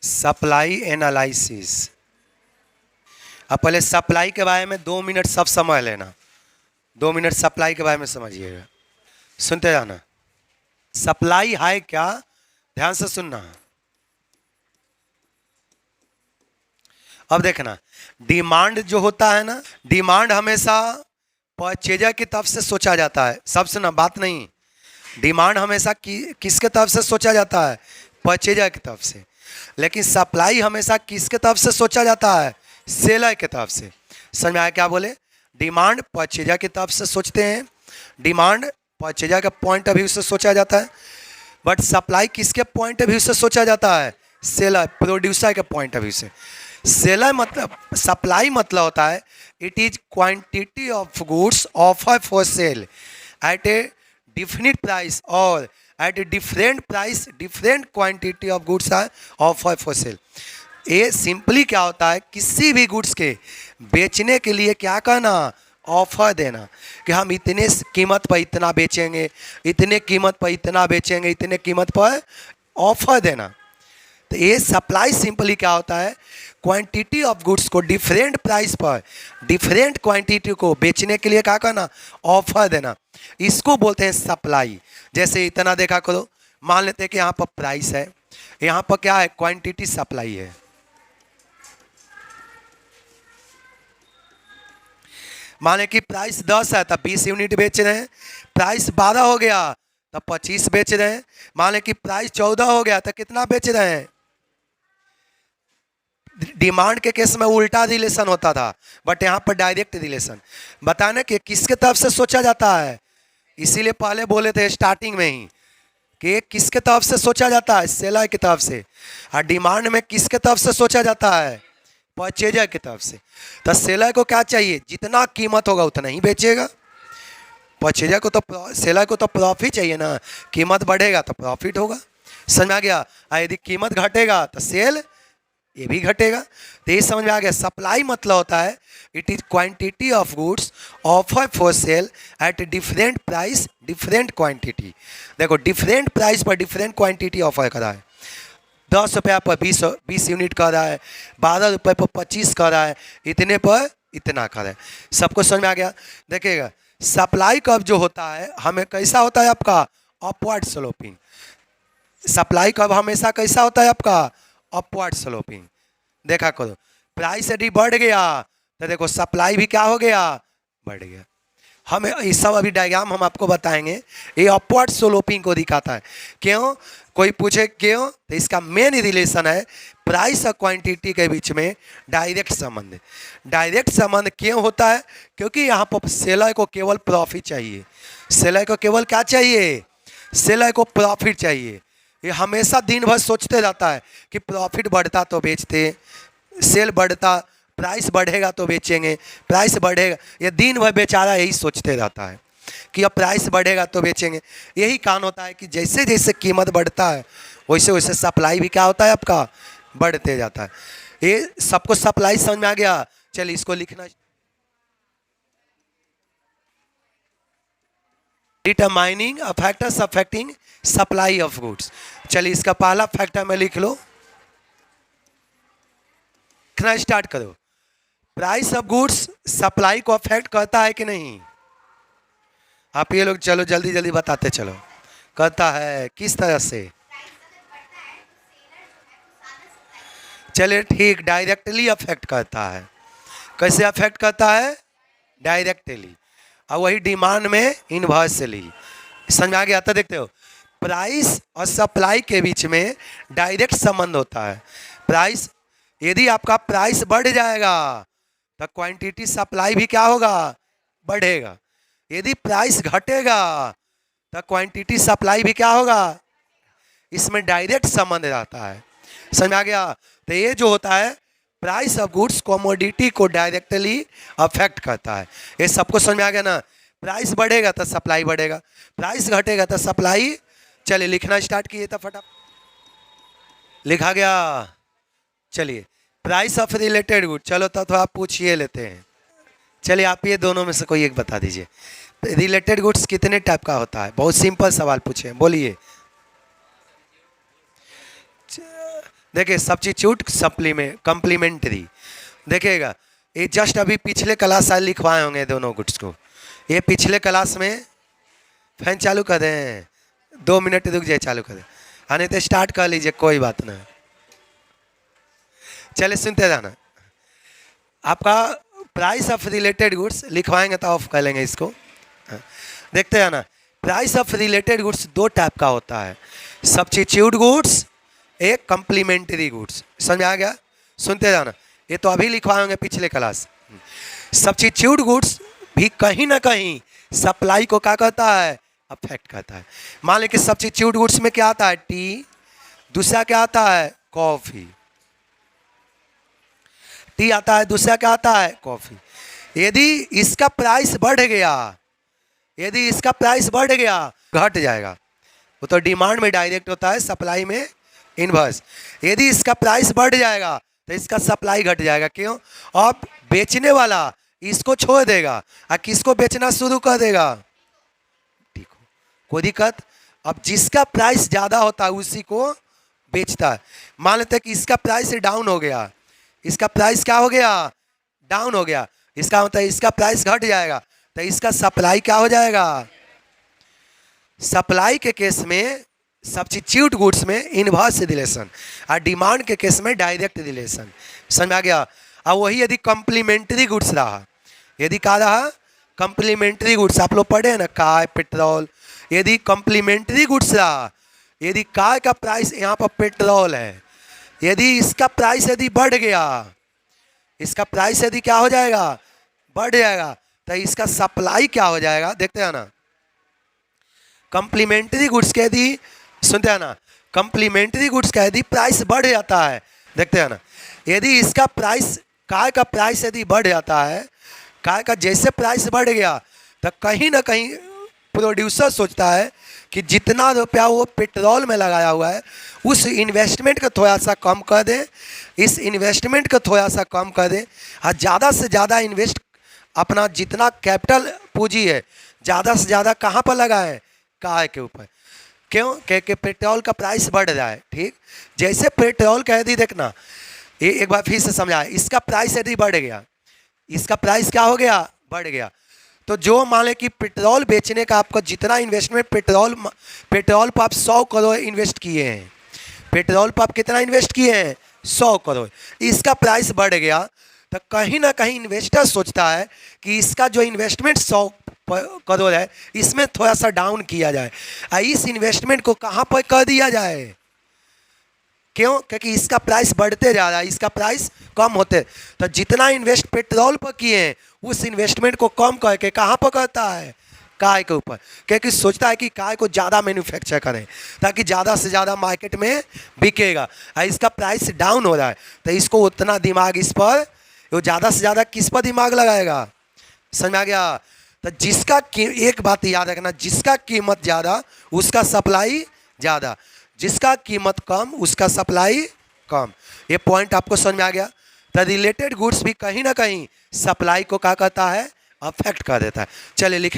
Supply analysis. अब पहले supply के बारे में 2 मिनट सब समझ लेना। 2 मिनट सप्लाई के बारे में समझिएगा, सुनते जाना। सप्लाई है क्या, ध्यान से सुनना। अब देखना, डिमांड जो होता है ना, डिमांड हमेशा परचेजर की तरफ से सोचा जाता है। सब सुना, बात नहीं। डिमांड हमेशा किसके तरफ से सोचा जाता है, परचेजर की तरफ से। लेकिन सप्लाई हमेशा किसके तरफ से सोचा जाता है, सेलर की तरफ से। समझ में आया क्या बोले? डिमांड परचेजर की तरफ से सोचते हैं, डिमांड परचेजर के पॉइंट ऑफ व्यू से सोचा जाता है। बट सप्लाई किसके पॉइंट ऑफ व्यू से सोचा जाता है, सेलर, प्रोड्यूसर के पॉइंट ऑफ व्यू से। सेलर मतलब, सप्लाई मतलब होता है it is quantity of goods offer for sale at a definite price और at a different price different quantity of goods are offer for sale. ये simply क्या होता है, किसी भी गुड्स के बेचने के लिए क्या करना, ऑफर देना कि हम इतने कीमत पर इतना बेचेंगे, इतने कीमत पर इतना बेचेंगे, इतने कीमत पर ऑफर देना। तो ये सप्लाई सिंपली क्या होता है, क्वांटिटी ऑफ गुड्स को डिफरेंट प्राइस पर डिफरेंट क्वांटिटी को बेचने के लिए क्या करना, ऑफर देना। इसको बोलते हैं सप्लाई। जैसे इतना देखा करो, मान लेते हैं कि यहाँ पर प्राइस है, यहाँ पर क्या है, क्वांटिटी सप्लाई है। माने कि प्राइस 10 है तब 20 यूनिट बेच रहे हैं, प्राइस 12 हो गया तब 25 बेच रहे हैं, माने कि प्राइस 14 हो गया तो कितना बेच रहे हैं। डिमांड के केस में उल्टा रिलेशन होता था, बट यहाँ पर डायरेक्ट रिलेशन। बताने कि किसके तरफ से सोचा जाता है, इसीलिए पहले बोले थे स्टार्टिंग में ही कि किसके तरफ से सोचा जाता है, सेलर की तरफ से। और डिमांड में किसके तरफ से सोचा जाता है, परचेजर की तरफ से। तो सेलर को क्या चाहिए, जितना कीमत होगा उतना ही बेचेगा। परचेजर को तो, सेलर को तो प्रॉफिट चाहिए ना, कीमत बढ़ेगा तो प्रॉफिट होगा। समझ में आ गया? यदि कीमत घटेगा तो सेल ये भी घटेगा। तो ये समझ में आ गया। सप्लाई मतलब होता है it is quantity of goods offer for sale at different price different quantity. देखो, डिफरेंट प्राइस पर डिफरेंट क्वांटिटी ऑफर कर रहा है। 10 रुपया पर 20 यूनिट कर रहा है, 12 रुपये पर 25 कर रहा है, इतने पर इतना कर रहा है। सबको समझ में आ गया? देखिएगा, सप्लाई कब जो होता है हमें कैसा होता है आपका, अपवर्ड स्लोपिंग। सप्लाई कब हमेशा कैसा होता है आपका, अपवर्ड स्लोपिंग। देखा करो, प्राइस यदि बढ़ गया तो देखो सप्लाई भी क्या हो गया, बढ़ गया। हमें ये सब अभी डायग्राम हम आपको बताएंगे, ये अपवर्ड स्लोपिंग को दिखाता है। क्यों, कोई पूछे क्यों, तो इसका मेन रिलेशन है प्राइस और क्वांटिटी के बीच में डायरेक्ट संबंध। डायरेक्ट संबंध क्यों होता है, क्योंकि यहाँ पर सेलर को केवल प्रॉफिट चाहिए। सेलर को केवल क्या चाहिए, सेलर को प्रॉफिट चाहिए। ये हमेशा दिन भर सोचते रहता है कि प्रॉफिट बढ़ता तो बेचते, सेल बढ़ता, प्राइस बढ़ेगा तो बेचेंगे, प्राइस बढ़ेगा। ये दिन भर बेचारा यही सोचते रहता है कि अब प्राइस बढ़ेगा तो बेचेंगे। यही कारण होता है कि जैसे जैसे कीमत बढ़ता है वैसे वैसे सप्लाई भी क्या होता है आपका, बढ़ते जाता है। ये सबको सप्लाई समझ में आ गया? चलिए इसको लिखना। Determining factors affecting supply of goods. चलिए इसका पहला फैक्टर में लिख लो, लिखना स्टार्ट करो। प्राइस ऑफ गुड्स सप्लाई को अफेक्ट करता है कि नहीं? आप ये लोग चलो जल्दी जल्दी बताते चलो। करता है, किस तरह से? चलिए ठीक, डायरेक्टली अफेक्ट करता है। कैसे अफेक्ट करता है? डायरेक्टली। और वही डिमांड में इनवर्सली। समझ में आ गया? आता देखते हो, प्राइस और सप्लाई के बीच में डायरेक्ट संबंध होता है। प्राइस, यदि आपका प्राइस बढ़ जाएगा तो क्वांटिटी सप्लाई भी क्या होगा, बढ़ेगा। यदि प्राइस घटेगा तो क्वांटिटी सप्लाई भी क्या होगा, इसमें डायरेक्ट संबंध रहता है। समझ में आ गया? तो ये जो होता है प्राइस ऑफ गुड्स कमोडिटी को डायरेक्टली अफेक्ट करता है। ये सबको समझ में आ गया ना? प्राइस बढ़ेगा तो सप्लाई बढ़ेगा, प्राइस घटेगा तो सप्लाई। चलिए लिखना स्टार्ट किए तो फटाफट लिखा गया। चलिए, प्राइस ऑफ रिलेटेड गुड, चलो तो आप पूछिए लेते हैं। चलिए आप ये दोनों में से कोई एक बता दीजिए, रिलेटेड गुड्स कितने टाइप का होता है? बहुत सिंपल सवाल पूछे, बोलिए। देखिए सब्स्टिट्यूट कंप्लीमेंट्री, देखिएगा ये जस्ट अभी पिछले क्लास साल लिखवाए होंगे दोनों गुड्स को। ये पिछले क्लास में फैन चालू कर दें, 2 मिनट रुक जाए, चालू कर दें, नहीं तो स्टार्ट कर लीजिए, कोई बात नहीं। चलिए सुनते जाना। आपका प्राइस ऑफ रिलेटेड गुड्स लिखवाएंगे तो ऑफ कर लेंगे इसको। देखते हैं ना, price of related goods 2 type का होता है, सब्स्टिट्यूट गुड्स, एक कंप्लीमेंट्री गुड्स। समझ आ गया? सुनते जाना, ये तो अभी लिखवाए होंगे पिछले क्लास। सब्स्टिट्यूट गुड्स भी कहीं ना कहीं सप्लाई को क्या करता है, अफेक्ट करता है। मान लें कि सब्स्टिट्यूट गुड्स में क्या आता है, टी, दूसरा क्या आता है, कॉफी। टी आता है, दूसरा क्या आता है, कॉफी। यदि इसका प्राइस बढ़ गया, यदि इसका प्राइस बढ़ गया, घट जाएगा। वो तो डिमांड में डायरेक्ट होता है, सप्लाई में इनवर्स। यदि इसका प्राइस बढ़ जाएगा तो इसका सप्लाई घट जाएगा। क्यों? अब बेचने वाला इसको छोड़ देगा और किसको बेचना शुरू कर देगा, ठीक हो, कोई दिक्कत। अब जिसका प्राइस ज़्यादा होता है उसी को बेचता है। मान लेते हैं कि इसका प्राइस डाउन हो गया, इसका प्राइस क्या हो गया, डाउन हो गया, इसका मतलब इसका प्राइस घट जाएगा, तो इसका सप्लाई क्या हो जाएगा। सप्लाई के केस में सब्स्टिट्यूट गुड्स में इनवर्स रिलेशन और डिमांड के केस में डायरेक्ट रिलेशन। समझ आ गया? और वही यदि कंप्लीमेंट्री गुड्स रहा, यदि क्या रहा, कंप्लीमेंट्री गुड्स, आप लोग पढ़े हैं ना, कार, पेट्रोल। यदि कंप्लीमेंट्री गुड्स रहा, यदि कार का प्राइस यहाँ पर पेट्रोल है, यदि इसका प्राइस यदि बढ़ गया, इसका प्राइस यदि क्या हो जाएगा, बढ़ जाएगा, तो इसका सप्लाई क्या हो जाएगा। देखते हैं ना, कंप्लीमेंट्री गुड्स के यदि, सुनते हैं ना, कंप्लीमेंट्री गुड्स का यदि प्राइस बढ़ जाता है, देखते हैं ना, यदि इसका प्राइस, कार का प्राइस यदि बढ़ जाता है, कार का जैसे प्राइस बढ़ गया, तो कहीं ना कहीं प्रोड्यूसर सोचता है कि जितना रुपया वो पेट्रोल में लगाया हुआ है उस इन्वेस्टमेंट को थोड़ा सा कम कर दें, इस इन्वेस्टमेंट को थोड़ा सा कम कर दें और ज़्यादा से ज़्यादा इन्वेस्ट, अपना जितना कैपिटल पूंजी है ज़्यादा से ज़्यादा कहाँ पर लगाएं, कार के ऊपर। क्यों? क्योंकि पेट्रोल का प्राइस बढ़ रहा है। ठीक, जैसे पेट्रोल का यदि देखना, ये एक बार फिर से समझाए, इसका प्राइस यदि बढ़ गया, इसका प्राइस क्या हो गया, बढ़ गया, तो जो मान लें कि पेट्रोल बेचने का आपका जितना इन्वेस्टमेंट, पेट्रोल पर आप 100 करोड़ इन्वेस्ट किए हैं, पेट्रोल पर आप कितना इन्वेस्ट किए हैं, 100 करोड़, इसका प्राइस बढ़ गया, तो कहीं ना कहीं इन्वेस्टर सोचता है कि इसका जो इन्वेस्टमेंट 100 करोड़ है इसमें थोड़ा सा डाउन किया जाए और इस इन्वेस्टमेंट को कहाँ पर कर दिया जाए। क्यों? क्योंकि इसका प्राइस बढ़ते जा रहा है, इसका प्राइस कम होते, तो जितना इन्वेस्ट पेट्रोल पर किए हैं उस इन्वेस्टमेंट को कम करके कहाँ पर करता है, कार के ऊपर। क्योंकि सोचता है कि कार को ज़्यादा मैन्युफैक्चर करें ताकि ज़्यादा से ज़्यादा मार्केट में बिकेगा, और इसका प्राइस डाउन हो रहा है तो इसको उतना दिमाग इस पर, वो ज़्यादा से ज़्यादा किस पर दिमाग लगाएगा। समझ में आ गया? तो जिसका, एक बात याद रखना, जिसका कीमत ज़्यादा उसका सप्लाई ज़्यादा, जिसका कीमत कम उसका सप्लाई कम। ये पॉइंट आपको समझ में आ गया? तो रिलेटेड गुड्स भी कहीं ना कहीं सप्लाई को क्या करता है, अफेक्ट कर देता है। चलिए लिख